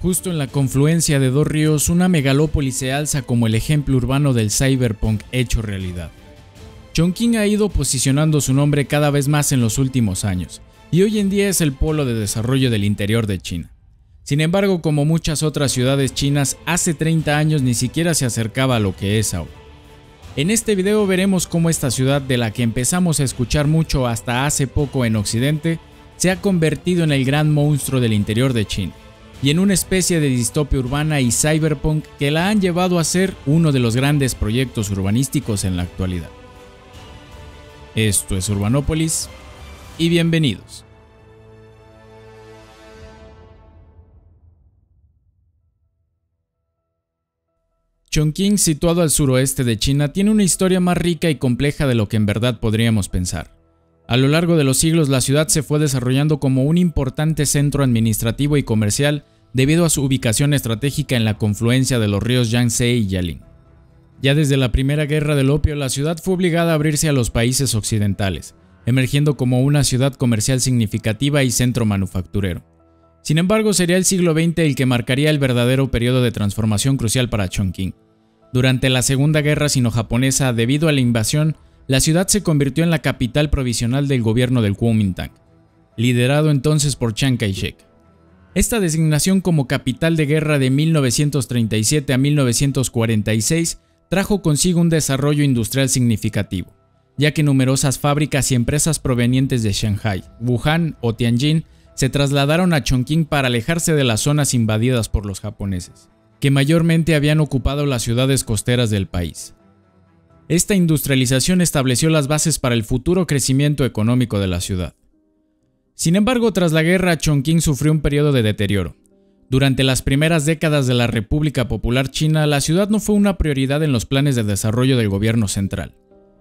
Justo en la confluencia de dos ríos, una megalópolis se alza como el ejemplo urbano del cyberpunk hecho realidad. Chongqing ha ido posicionando su nombre cada vez más en los últimos años, y hoy en día es el polo de desarrollo del interior de China. Sin embargo, como muchas otras ciudades chinas, hace 30 años ni siquiera se acercaba a lo que es ahora. En este video veremos cómo esta ciudad, de la que empezamos a escuchar mucho hasta hace poco en Occidente, se ha convertido en el gran monstruo del interior de China, y en una especie de distopia urbana y cyberpunk que la han llevado a ser uno de los grandes proyectos urbanísticos en la actualidad. Esto es Urbanopolis, y bienvenidos. Chongqing, situado al suroeste de China, tiene una historia más rica y compleja de lo que en verdad podríamos pensar. A lo largo de los siglos, la ciudad se fue desarrollando como un importante centro administrativo y comercial debido a su ubicación estratégica en la confluencia de los ríos Yangtze y Yaling. Ya desde la Primera Guerra del Opio, la ciudad fue obligada a abrirse a los países occidentales, emergiendo como una ciudad comercial significativa y centro manufacturero. Sin embargo, sería el siglo XX el que marcaría el verdadero periodo de transformación crucial para Chongqing. Durante la Segunda Guerra Sino-Japonesa, debido a la invasión, la ciudad se convirtió en la capital provisional del gobierno del Kuomintang, liderado entonces por Chiang Kai-shek. Esta designación como capital de guerra de 1937 a 1946 trajo consigo un desarrollo industrial significativo, ya que numerosas fábricas y empresas provenientes de Shanghái, Wuhan o Tianjin se trasladaron a Chongqing para alejarse de las zonas invadidas por los japoneses, que mayormente habían ocupado las ciudades costeras del país. Esta industrialización estableció las bases para el futuro crecimiento económico de la ciudad. Sin embargo, tras la guerra, Chongqing sufrió un periodo de deterioro. Durante las primeras décadas de la República Popular China, la ciudad no fue una prioridad en los planes de desarrollo del gobierno central.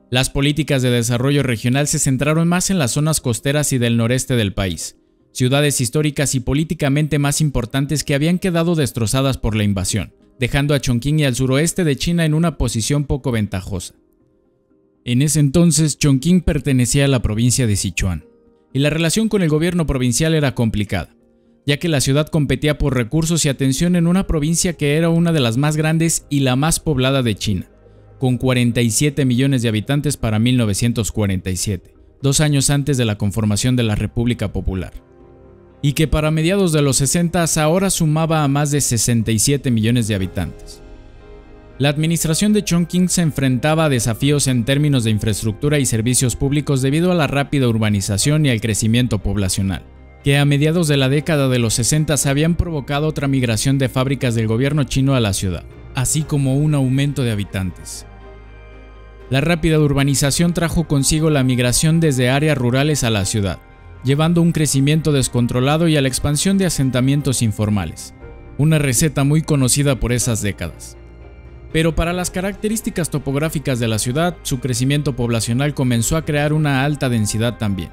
Las políticas de desarrollo regional se centraron más en las zonas costeras y del noreste del país, ciudades históricas y políticamente más importantes que habían quedado destrozadas por la invasión, dejando a Chongqing y al suroeste de China en una posición poco ventajosa. En ese entonces, Chongqing pertenecía a la provincia de Sichuan, y la relación con el gobierno provincial era complicada, ya que la ciudad competía por recursos y atención en una provincia que era una de las más grandes y la más poblada de China, con 47 millones de habitantes para 1947, 2 años antes de la conformación de la República Popular, y que para mediados de los 60 ahora sumaba a más de 67 millones de habitantes. La administración de Chongqing se enfrentaba a desafíos en términos de infraestructura y servicios públicos debido a la rápida urbanización y al crecimiento poblacional, que a mediados de la década de los 60 habían provocado otra migración de fábricas del gobierno chino a la ciudad, así como un aumento de habitantes. La rápida urbanización trajo consigo la migración desde áreas rurales a la ciudad, llevando a un crecimiento descontrolado y a la expansión de asentamientos informales, una receta muy conocida por esas décadas. Pero para las características topográficas de la ciudad, su crecimiento poblacional comenzó a crear una alta densidad también.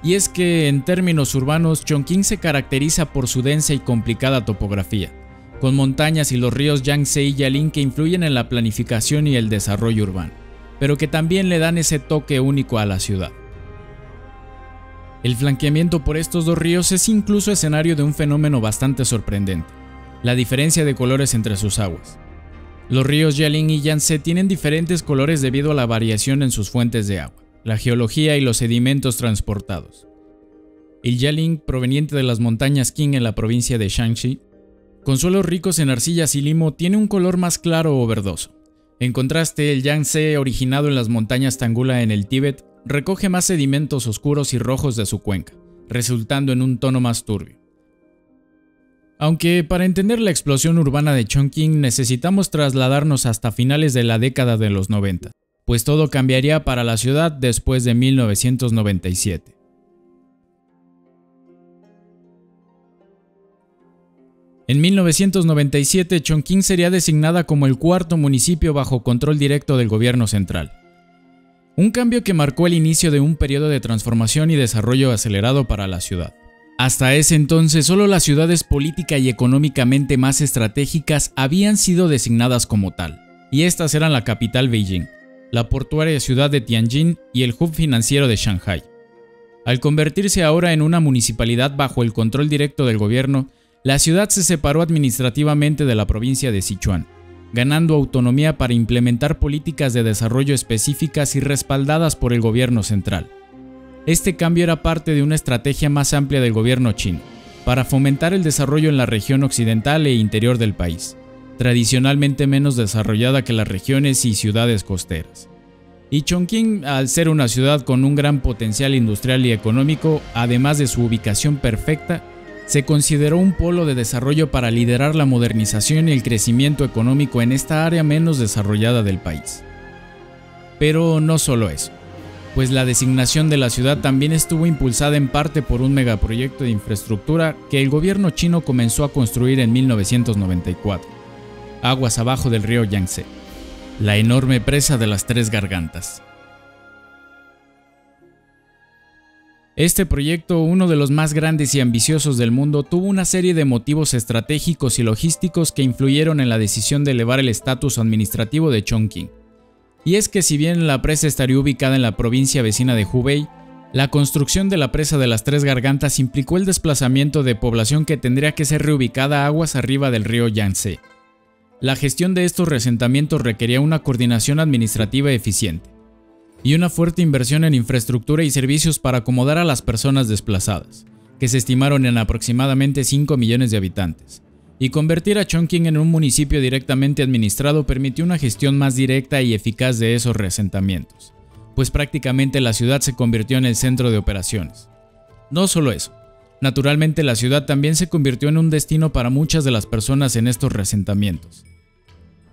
Y es que, en términos urbanos, Chongqing se caracteriza por su densa y complicada topografía, con montañas y los ríos Yangtze y Yaling que influyen en la planificación y el desarrollo urbano, pero que también le dan ese toque único a la ciudad. El flanqueamiento por estos dos ríos es incluso escenario de un fenómeno bastante sorprendente: la diferencia de colores entre sus aguas. Los ríos Yaling y Yangtze tienen diferentes colores debido a la variación en sus fuentes de agua, la geología y los sedimentos transportados. El Yaling, proveniente de las montañas Qing en la provincia de Shanxi, con suelos ricos en arcillas y limo, tiene un color más claro o verdoso. En contraste, el Yangtze, originado en las montañas Tangula en el Tíbet, recoge más sedimentos oscuros y rojos de su cuenca, resultando en un tono más turbio. Aunque para entender la explosión urbana de Chongqing necesitamos trasladarnos hasta finales de la década de los 90, pues todo cambiaría para la ciudad después de 1997. En 1997, Chongqing sería designada como el cuarto municipio bajo control directo del gobierno central. Un cambio que marcó el inicio de un periodo de transformación y desarrollo acelerado para la ciudad. Hasta ese entonces, solo las ciudades política y económicamente más estratégicas habían sido designadas como tal, y estas eran la capital Beijing, la portuaria ciudad de Tianjin y el hub financiero de Shanghái. Al convertirse ahora en una municipalidad bajo el control directo del gobierno, La ciudad se separó administrativamente de la provincia de Sichuan, ganando autonomía para implementar políticas de desarrollo específicas y respaldadas por el gobierno central. Este cambio era parte de una estrategia más amplia del gobierno chino, para fomentar el desarrollo en la región occidental e interior del país, tradicionalmente menos desarrollada que las regiones y ciudades costeras. Y Chongqing, al ser una ciudad con un gran potencial industrial y económico, además de su ubicación perfecta, se consideró un polo de desarrollo para liderar la modernización y el crecimiento económico en esta área menos desarrollada del país. Pero no solo eso, pues la designación de la ciudad también estuvo impulsada en parte por un megaproyecto de infraestructura que el gobierno chino comenzó a construir en 1994, aguas abajo del río Yangtze, la enorme presa de las Tres Gargantas. Este proyecto, uno de los más grandes y ambiciosos del mundo, tuvo una serie de motivos estratégicos y logísticos que influyeron en la decisión de elevar el estatus administrativo de Chongqing. Y es que si bien la presa estaría ubicada en la provincia vecina de Hubei, la construcción de la presa de las Tres Gargantas implicó el desplazamiento de población que tendría que ser reubicada aguas arriba del río Yangtze. La gestión de estos asentamientos requería una coordinación administrativa eficiente y una fuerte inversión en infraestructura y servicios para acomodar a las personas desplazadas, que se estimaron en aproximadamente 5 millones de habitantes. Y convertir a Chongqing en un municipio directamente administrado permitió una gestión más directa y eficaz de esos reasentamientos, pues prácticamente la ciudad se convirtió en el centro de operaciones. No solo eso, naturalmente la ciudad también se convirtió en un destino para muchas de las personas en estos reasentamientos.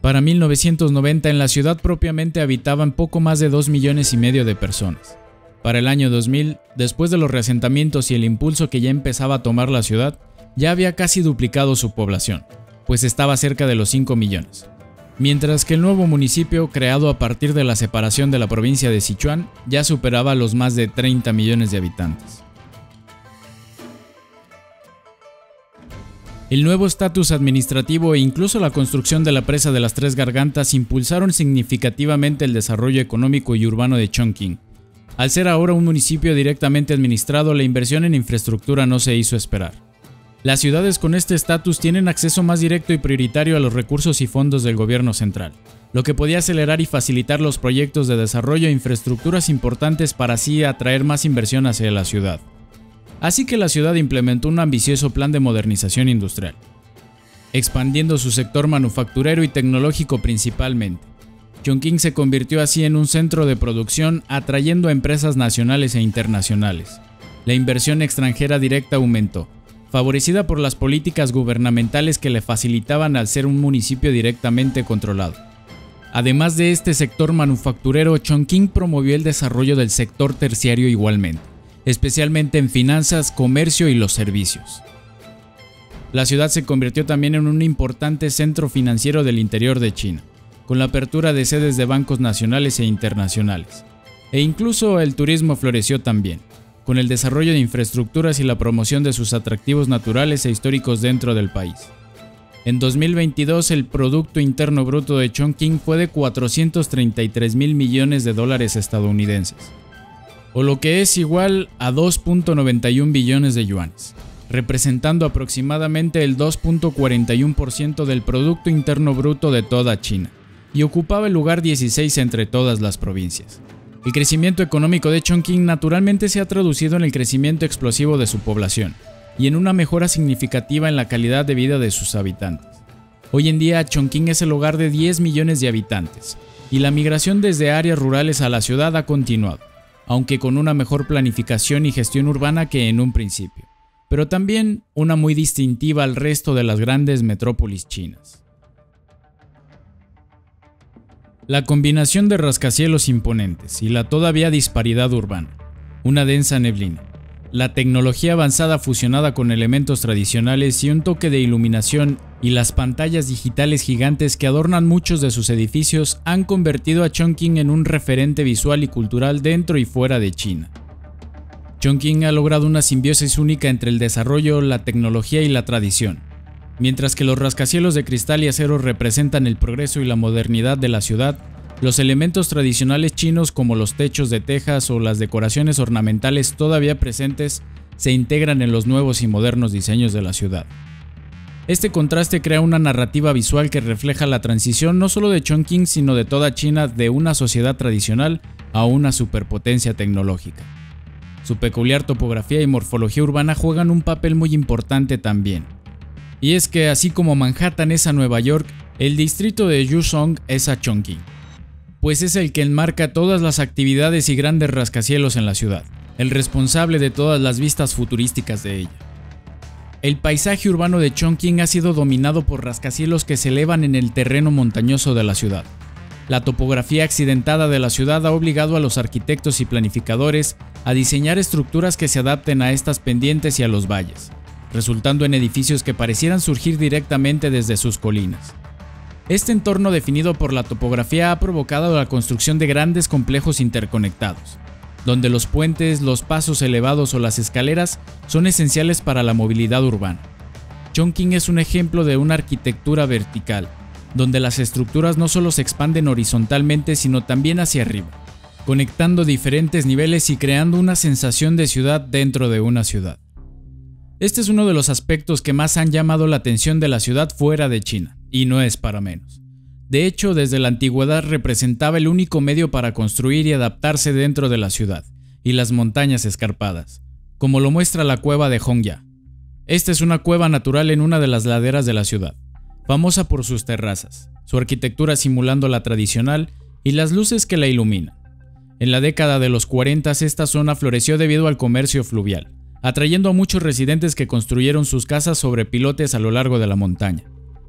Para 1990 en la ciudad propiamente habitaban poco más de 2,5 millones de personas. Para el año 2000, después de los reasentamientos y el impulso que ya empezaba a tomar la ciudad, ya había casi duplicado su población, pues estaba cerca de los 5 millones. Mientras que el nuevo municipio, creado a partir de la separación de la provincia de Sichuan, ya superaba los más de 30 millones de habitantes. El nuevo estatus administrativo e incluso la construcción de la presa de las Tres Gargantas impulsaron significativamente el desarrollo económico y urbano de Chongqing. Al ser ahora un municipio directamente administrado, la inversión en infraestructura no se hizo esperar. Las ciudades con este estatus tienen acceso más directo y prioritario a los recursos y fondos del gobierno central, lo que podía acelerar y facilitar los proyectos de desarrollo e infraestructuras importantes para así atraer más inversión hacia la ciudad. Así que la ciudad implementó un ambicioso plan de modernización industrial, expandiendo su sector manufacturero y tecnológico principalmente. Chongqing se convirtió así en un centro de producción, atrayendo a empresas nacionales e internacionales. La inversión extranjera directa aumentó, favorecida por las políticas gubernamentales que le facilitaban al ser un municipio directamente controlado. Además de este sector manufacturero, Chongqing promovió el desarrollo del sector terciario igualmente, especialmente en finanzas, comercio y los servicios. La ciudad se convirtió también en un importante centro financiero del interior de China, con la apertura de sedes de bancos nacionales e internacionales. E incluso el turismo floreció también, con el desarrollo de infraestructuras y la promoción de sus atractivos naturales e históricos dentro del país. En 2022, el Producto Interno Bruto de Chongqing fue de 433,000 millones de dólares estadounidenses, o lo que es igual a 2.91 billones de yuanes, representando aproximadamente el 2.41% del Producto Interno Bruto de toda China, y ocupaba el lugar 16 entre todas las provincias. El crecimiento económico de Chongqing naturalmente se ha traducido en el crecimiento explosivo de su población, y en una mejora significativa en la calidad de vida de sus habitantes. Hoy en día, Chongqing es el hogar de 10 millones de habitantes, y la migración desde áreas rurales a la ciudad ha continuado, aunque con una mejor planificación y gestión urbana que en un principio, pero también una muy distintiva al resto de las grandes metrópolis chinas. La combinación de rascacielos imponentes y la todavía disparidad urbana, una densa neblina, la tecnología avanzada fusionada con elementos tradicionales y un toque de iluminación y las pantallas digitales gigantes que adornan muchos de sus edificios han convertido a Chongqing en un referente visual y cultural dentro y fuera de China. Chongqing ha logrado una simbiosis única entre el desarrollo, la tecnología y la tradición. Mientras que los rascacielos de cristal y acero representan el progreso y la modernidad de la ciudad, los elementos tradicionales chinos como los techos de tejas o las decoraciones ornamentales todavía presentes se integran en los nuevos y modernos diseños de la ciudad. Este contraste crea una narrativa visual que refleja la transición no solo de Chongqing sino de toda China de una sociedad tradicional a una superpotencia tecnológica. Su peculiar topografía y morfología urbana juegan un papel muy importante también. Y es que así como Manhattan es a Nueva York, el distrito de Yuzhong es a Chongqing, pues es el que enmarca todas las actividades y grandes rascacielos en la ciudad, el responsable de todas las vistas futurísticas de ella. El paisaje urbano de Chongqing ha sido dominado por rascacielos que se elevan en el terreno montañoso de la ciudad. La topografía accidentada de la ciudad ha obligado a los arquitectos y planificadores a diseñar estructuras que se adapten a estas pendientes y a los valles, resultando en edificios que parecieran surgir directamente desde sus colinas. Este entorno definido por la topografía ha provocado la construcción de grandes complejos interconectados, donde los puentes, los pasos elevados o las escaleras son esenciales para la movilidad urbana. Chongqing es un ejemplo de una arquitectura vertical, donde las estructuras no solo se expanden horizontalmente sino también hacia arriba, conectando diferentes niveles y creando una sensación de ciudad dentro de una ciudad. Este es uno de los aspectos que más han llamado la atención de la ciudad fuera de China, y no es para menos. De hecho, desde la antigüedad representaba el único medio para construir y adaptarse dentro de la ciudad y las montañas escarpadas, como lo muestra la cueva de Hongya. Esta es una cueva natural en una de las laderas de la ciudad, famosa por sus terrazas, su arquitectura simulando la tradicional y las luces que la iluminan. En la década de los 40 esta zona floreció debido al comercio fluvial, atrayendo a muchos residentes que construyeron sus casas sobre pilotes a lo largo de la montaña.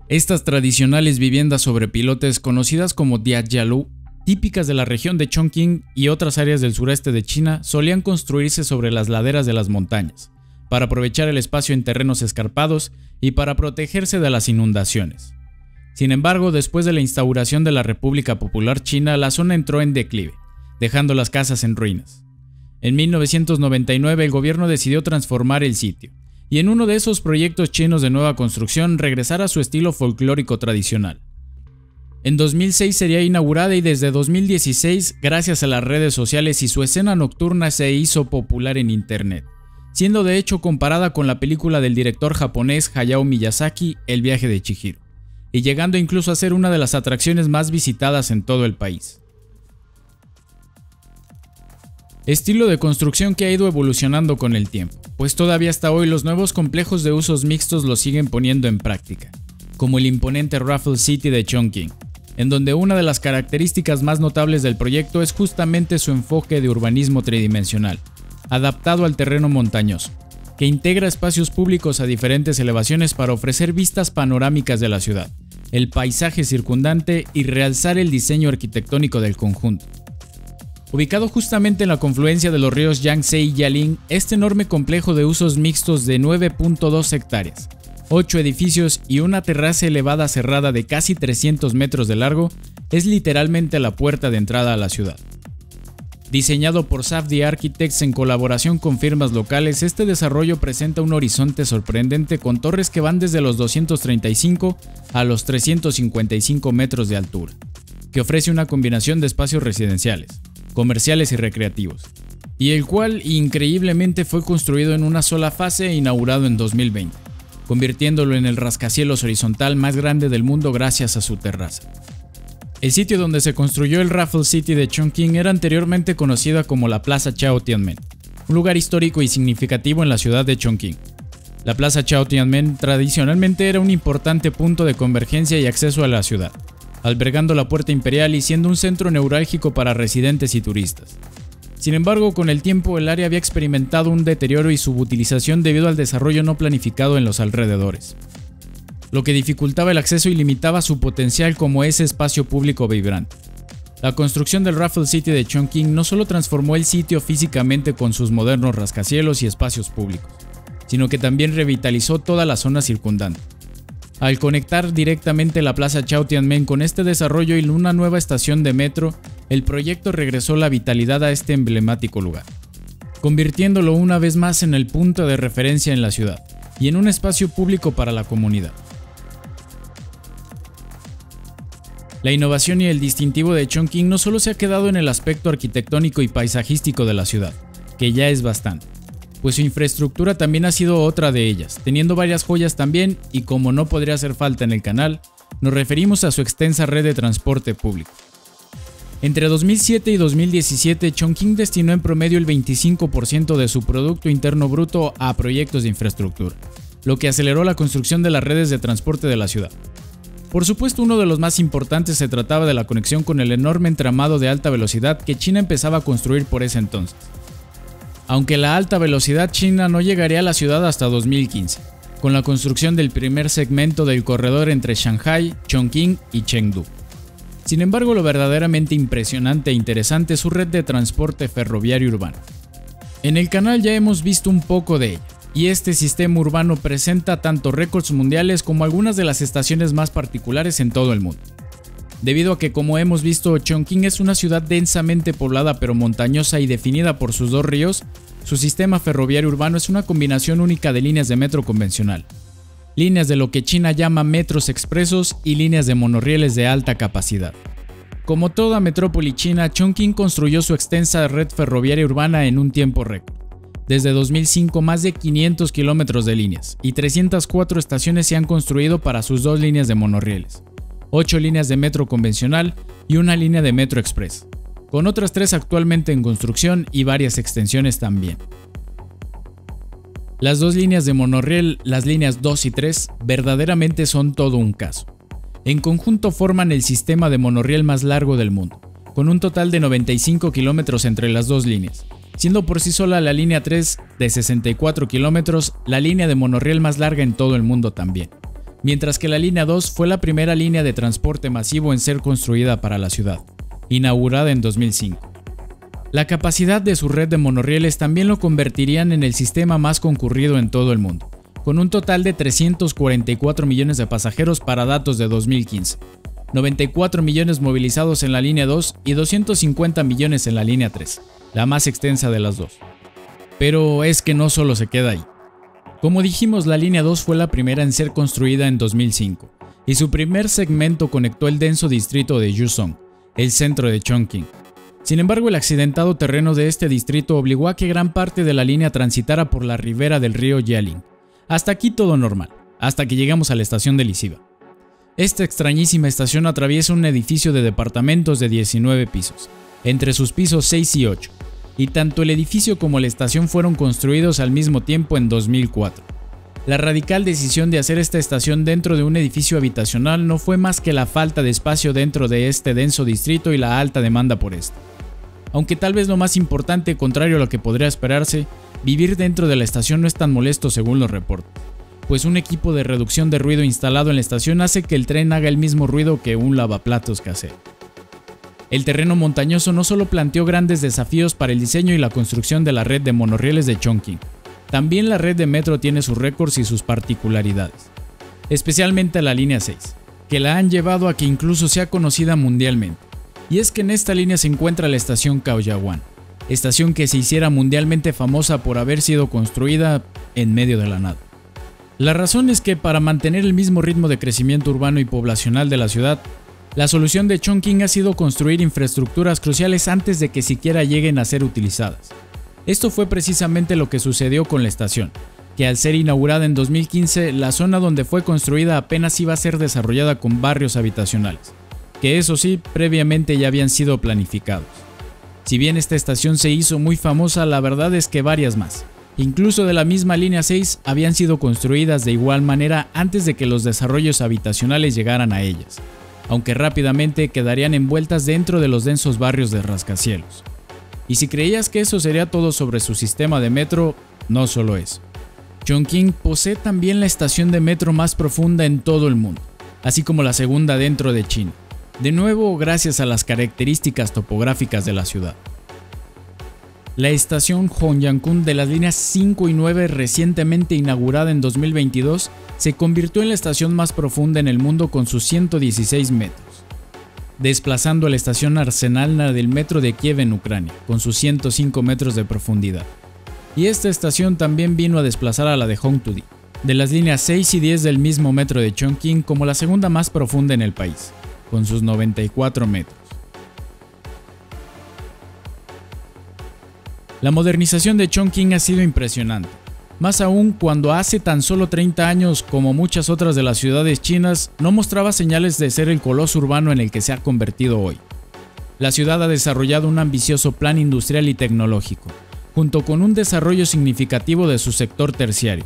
Estas tradicionales viviendas sobre pilotes, conocidas como diajialu, típicas de la región de Chongqing y otras áreas del sureste de China, solían construirse sobre las laderas de las montañas, para aprovechar el espacio en terrenos escarpados y para protegerse de las inundaciones. Sin embargo, después de la instauración de la República Popular China, la zona entró en declive, dejando las casas en ruinas. En 1999 el gobierno decidió transformar el sitio, y en uno de esos proyectos chinos de nueva construcción regresar a su estilo folclórico tradicional. En 2006 sería inaugurada y desde 2016, gracias a las redes sociales y su escena nocturna, se hizo popular en internet, siendo de hecho comparada con la película del director japonés Hayao Miyazaki, El viaje de Chihiro, y llegando incluso a ser una de las atracciones más visitadas en todo el país. Estilo de construcción que ha ido evolucionando con el tiempo, pues todavía hasta hoy los nuevos complejos de usos mixtos lo siguen poniendo en práctica, como el imponente Raffles City de Chongqing, en donde una de las características más notables del proyecto es justamente su enfoque de urbanismo tridimensional, adaptado al terreno montañoso, que integra espacios públicos a diferentes elevaciones para ofrecer vistas panorámicas de la ciudad, el paisaje circundante y realzar el diseño arquitectónico del conjunto. Ubicado justamente en la confluencia de los ríos Yangtze y Yaling, este enorme complejo de usos mixtos de 9.2 hectáreas, 8 edificios y una terraza elevada cerrada de casi 300 metros de largo, es literalmente la puerta de entrada a la ciudad. Diseñado por Safdie Architects en colaboración con firmas locales, este desarrollo presenta un horizonte sorprendente con torres que van desde los 235 a los 355 metros de altura, que ofrece una combinación de espacios residenciales, comerciales y recreativos, y el cual increíblemente fue construido en una sola fase e inaugurado en 2020, convirtiéndolo en el rascacielos horizontal más grande del mundo gracias a su terraza. El sitio donde se construyó el Raffles City de Chongqing era anteriormente conocida como la Plaza Chao Tianmen, un lugar histórico y significativo en la ciudad de Chongqing. La Plaza Chao Tianmen tradicionalmente era un importante punto de convergencia y acceso a la ciudad, albergando la Puerta Imperial y siendo un centro neurálgico para residentes y turistas. Sin embargo, con el tiempo el área había experimentado un deterioro y subutilización debido al desarrollo no planificado en los alrededores, lo que dificultaba el acceso y limitaba su potencial como ese espacio público vibrante. La construcción del Raffles City de Chongqing no solo transformó el sitio físicamente con sus modernos rascacielos y espacios públicos, sino que también revitalizó toda la zona circundante. Al conectar directamente la Plaza Chao Tianmen con este desarrollo y una nueva estación de metro, el proyecto regresó la vitalidad a este emblemático lugar, convirtiéndolo una vez más en el punto de referencia en la ciudad y en un espacio público para la comunidad. La innovación y el distintivo de Chongqing no solo se ha quedado en el aspecto arquitectónico y paisajístico de la ciudad, que ya es bastante, pues su infraestructura también ha sido otra de ellas, teniendo varias joyas también, y como no podría hacer falta en el canal, nos referimos a su extensa red de transporte público. Entre 2007 y 2017, Chongqing destinó en promedio el 25% de su Producto Interno Bruto a proyectos de infraestructura, lo que aceleró la construcción de las redes de transporte de la ciudad. Por supuesto, uno de los más importantes se trataba de la conexión con el enorme entramado de alta velocidad que China empezaba a construir por ese entonces. Aunque la alta velocidad china no llegaría a la ciudad hasta 2015, con la construcción del primer segmento del corredor entre Shanghai, Chongqing y Chengdu. Sin embargo, lo verdaderamente impresionante e interesante es su red de transporte ferroviario urbano. En el canal ya hemos visto un poco de ella, y este sistema urbano presenta tanto récords mundiales como algunas de las estaciones más particulares en todo el mundo. Debido a que, como hemos visto, Chongqing es una ciudad densamente poblada pero montañosa y definida por sus dos ríos, su sistema ferroviario urbano es una combinación única de líneas de metro convencional, líneas de lo que China llama metros expresos y líneas de monorrieles de alta capacidad. Como toda metrópoli china, Chongqing construyó su extensa red ferroviaria urbana en un tiempo récord. Desde 2005, más de 500 kilómetros de líneas y 304 estaciones se han construido para sus dos líneas de monorrieles, 8 líneas de metro convencional y una línea de metro express, con otras 3 actualmente en construcción y varias extensiones también. Las dos líneas de monorriel, las líneas 2 y 3, verdaderamente son todo un caso. En conjunto forman el sistema de monorriel más largo del mundo, con un total de 95 kilómetros entre las dos líneas, siendo por sí sola la línea 3 de 64 kilómetros la línea de monorriel más larga en todo el mundo también, mientras que la línea 2 fue la primera línea de transporte masivo en ser construida para la ciudad, inaugurada en 2005. La capacidad de su red de monorrieles también lo convertirían en el sistema más concurrido en todo el mundo, con un total de 344 millones de pasajeros para datos de 2015, 94 millones movilizados en la línea 2 y 250 millones en la línea 3, la más extensa de las dos. Pero es que no solo se queda ahí. Como dijimos, la línea 2 fue la primera en ser construida en 2005, y su primer segmento conectó el denso distrito de Yuzhong, el centro de Chongqing. Sin embargo, el accidentado terreno de este distrito obligó a que gran parte de la línea transitara por la ribera del río Yaling. Hasta aquí todo normal, hasta que llegamos a la estación de Lisiba. Esta extrañísima estación atraviesa un edificio de departamentos de 19 pisos, entre sus pisos 6 y 8, y tanto el edificio como la estación fueron construidos al mismo tiempo en 2004. La radical decisión de hacer esta estación dentro de un edificio habitacional no fue más que la falta de espacio dentro de este denso distrito y la alta demanda por este. Aunque tal vez lo más importante, contrario a lo que podría esperarse, vivir dentro de la estación no es tan molesto según los reportes, pues un equipo de reducción de ruido instalado en la estación hace que el tren haga el mismo ruido que un lavaplatos casero. El terreno montañoso no solo planteó grandes desafíos para el diseño y la construcción de la red de monorrieles de Chongqing, también la red de metro tiene sus récords y sus particularidades, especialmente la línea 6, que la han llevado a que incluso sea conocida mundialmente. Y es que en esta línea se encuentra la estación Caoyaguán, estación que se hiciera mundialmente famosa por haber sido construida en medio de la nada. La razón es que para mantener el mismo ritmo de crecimiento urbano y poblacional de la ciudad, la solución de Chongqing ha sido construir infraestructuras cruciales antes de que siquiera lleguen a ser utilizadas. Esto fue precisamente lo que sucedió con la estación, que al ser inaugurada en 2015, la zona donde fue construida apenas iba a ser desarrollada con barrios habitacionales, que eso sí, previamente ya habían sido planificados. Si bien esta estación se hizo muy famosa, la verdad es que varias más, incluso de la misma línea 6, habían sido construidas de igual manera antes de que los desarrollos habitacionales llegaran a ellas, aunque rápidamente quedarían envueltas dentro de los densos barrios de rascacielos. Y si creías que eso sería todo sobre su sistema de metro, no solo eso. Chongqing posee también la estación de metro más profunda en todo el mundo, así como la segunda dentro de China, de nuevo gracias a las características topográficas de la ciudad. La estación Hongyangun de las líneas 5 y 9, recientemente inaugurada en 2022, se convirtió en la estación más profunda en el mundo con sus 116 metros, desplazando a la estación Arsenalna del metro de Kiev en Ucrania, con sus 105 metros de profundidad. Y esta estación también vino a desplazar a la de Hongtudi, de las líneas 6 y 10 del mismo metro de Chongqing, como la segunda más profunda en el país, con sus 94 metros. La modernización de Chongqing ha sido impresionante, más aún cuando hace tan solo 30 años, como muchas otras de las ciudades chinas, no mostraba señales de ser el coloso urbano en el que se ha convertido hoy. La ciudad ha desarrollado un ambicioso plan industrial y tecnológico, junto con un desarrollo significativo de su sector terciario.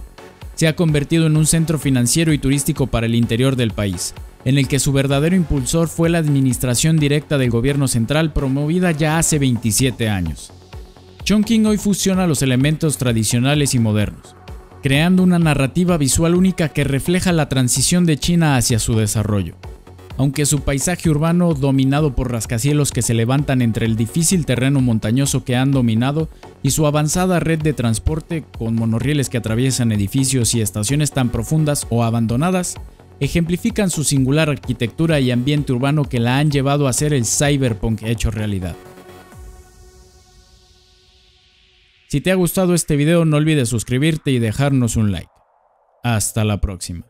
Se ha convertido en un centro financiero y turístico para el interior del país, en el que su verdadero impulsor fue la administración directa del gobierno central promovida ya hace 27 años. Chongqing hoy fusiona los elementos tradicionales y modernos, creando una narrativa visual única que refleja la transición de China hacia su desarrollo. Aunque su paisaje urbano, dominado por rascacielos que se levantan entre el difícil terreno montañoso que han dominado y su avanzada red de transporte con monorrieles que atraviesan edificios y estaciones tan profundas o abandonadas, ejemplifican su singular arquitectura y ambiente urbano que la han llevado a ser el cyberpunk hecho realidad. Si te ha gustado este video, no olvides suscribirte y dejarnos un like. Hasta la próxima.